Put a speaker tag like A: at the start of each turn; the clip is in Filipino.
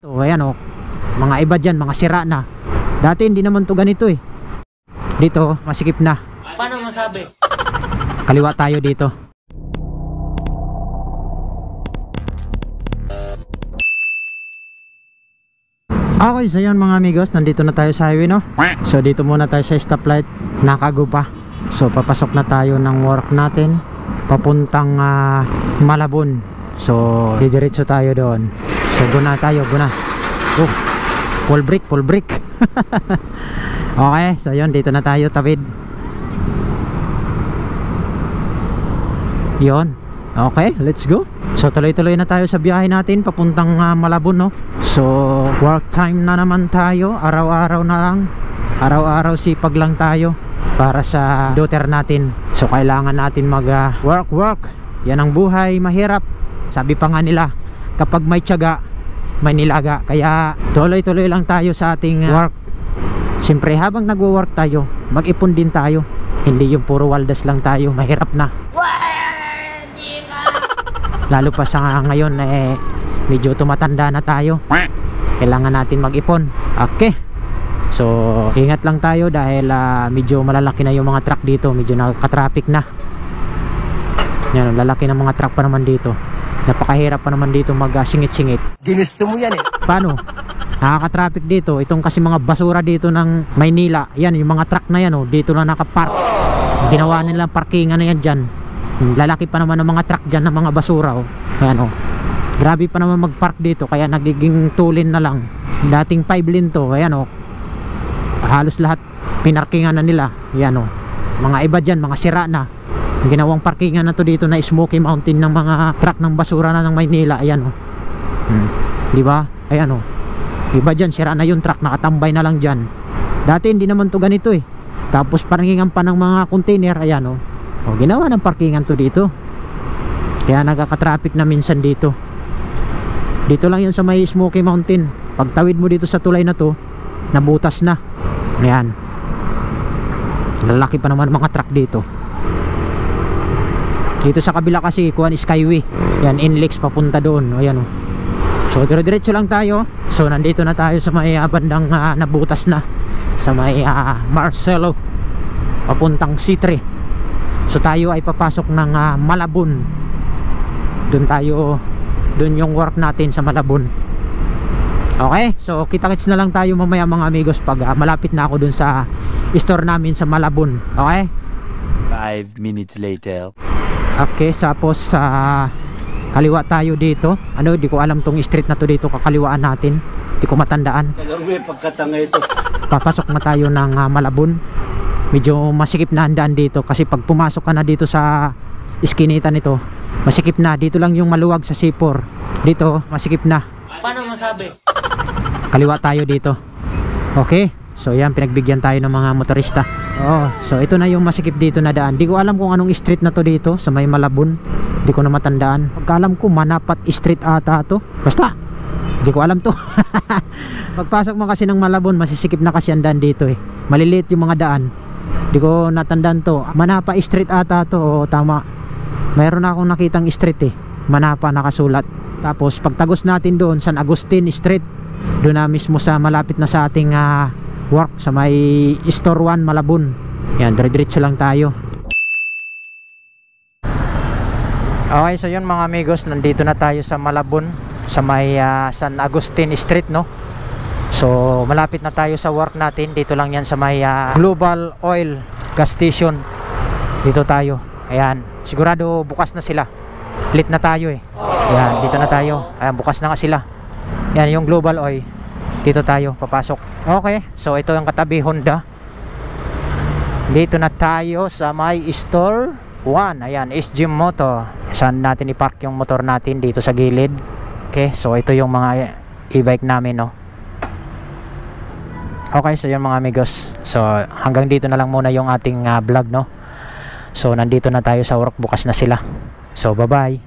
A: So ayan o, mga iba dyan, mga sira na. Dati hindi naman to ganito eh. Dito masikip na.
B: Paano masabi?
A: Kaliwa tayo dito. Okay, so yan mga amigos, nandito na tayo sa highway no. So dito muna tayo sa stoplight, nakago pa. So papasok na tayo ng work natin papuntang Malabon. So didiretso tayo doon. So guna tayo, guna. Oh, full brake, full brake. Okay, so yun, dito na tayo, tawid. Yun. Okay, let's go. So tuloy-tuloy na tayo sa biyahe natin papuntang Malabon no. So work time na naman tayo, araw-araw na lang. Araw-araw sipag lang tayo para sa daughter natin. So kailangan natin mag work. Yan ang buhay, mahirap. Sabi pa nga nila, kapag may tiyaga, may nilaga. Kaya tuloy-tuloy lang tayo sa ating work. Siyempre habang nagwo-work tayo, mag-ipon din tayo. Hindi yung puro waldas lang tayo, mahirap na. Lalo pa sa ngayon medyo tumatanda na tayo. Kailangan natin mag-ipon. Okay. So ingat lang tayo dahil medyo malalaki na yung mga truck dito. Medyo nakaka-traffic na. Yan, lalaki ng mga truck pa naman dito. Napakahirap pa naman dito mag-singit-singit.
B: Ginusto mo yan eh.
A: Paano? Nakaka-traffic dito. Itong kasi mga basura dito ng Maynila. Yan, yung mga truck na yan dito lang nakapark. Ginawa nilang parkingan na yan dyan. Lalaki pa naman ng mga truck dyan ng mga basura Ayan grabe pa naman mag-park dito. Kaya nagiging 2 lane na lang. Dating 5 lane to. Ayan halos lahat pinarkingan na nila. Ayan mga iba dyan, mga sira na. Ginawang parkingan na to dito na Smoky Mountain ng mga truck ng basura na ng Maynila. Ayan diba? Ayan iba dyan, sira na yung truck, nakatambay na lang dyan. Dati hindi naman to ganito tapos parkingan pa ng mga container. Ayan ginawa ng parkingan to dito. Kaya nagkaka-traffic na minsan dito. Dito lang yun sa may Smoky Mountain. Pagtawid mo dito sa tulay na to, nabutas na. Ayan. Lalaki pa naman mga truck dito. Dito sa kabila kasi kuan Skyway. Yan, Inlex papunta doon. Ayan So dire-diretso lang tayo. So nandito na tayo sa may bandang nabutas na. Sa may Marcelo papuntang C3. So tayo ay papasok ng Malabon. Doon yung work natin sa Malabon. Okay, so kita-kits na lang tayo mamaya mga amigos pag malapit na ako doon sa store namin sa Malabon. Okay?
C: 5 minutes later.
A: Okay, tapos kaliwa tayo dito. Di ko alam tong street na to dito, kakaliwaan natin. Di ko matandaan.
B: Alam mo yung pagkatanga ito.
A: Papasok na tayo ng Malabon. Medyo masikip na handaan dito kasi pag pumasok ka na dito sa iskinita nito, masikip na. Dito lang yung maluwag sa C4. Dito masikip na.
B: Paano masabi?
A: Kaliwa tayo dito. Okay, so yan, pinagbigyan tayo ng mga motorista. So ito na yung masikip dito na daan. Di ko alam kung anong street na to dito sa may Malabon. Di ko na matandaan. Pagkaalam ko Manapat Street ata to. Basta di ko alam to. Pagpasok mo kasi ng Malabon, masisikip na kasi ang daan dito maliliit yung mga daan. Di ko natandaan to. Manapa Street ata to. Tama. Mayroon na akong nakitang street Manapa nakasulat. Tapos pagtagos natin doon San Agustin Street, doon na mismo sa malapit na sa ating work sa may Store 1 Malabon. Yan, dire-diretso lang tayo. Okay, so yun mga amigos, nandito na tayo sa Malabon sa may San Agustin Street So malapit na tayo sa work natin. Dito lang yan sa may Global Oil gas station. Dito tayo. Ayan, sigurado bukas na sila. Late na tayo Ayan, dito na tayo. Ayan, bukas na nga sila. Yan yung Global Oil. Dito tayo papasok. Okay, so ito yung katabi Honda. Dito na tayo sa may Store 1. Ayan, SG Moto. Saan natin i-park yung motor natin? Dito sa gilid. Okay, so ito yung mga e-bike namin Okay, so yun mga amigos. So hanggang dito na lang muna yung ating vlog So nandito na tayo sa work, bukas na sila. So bye bye.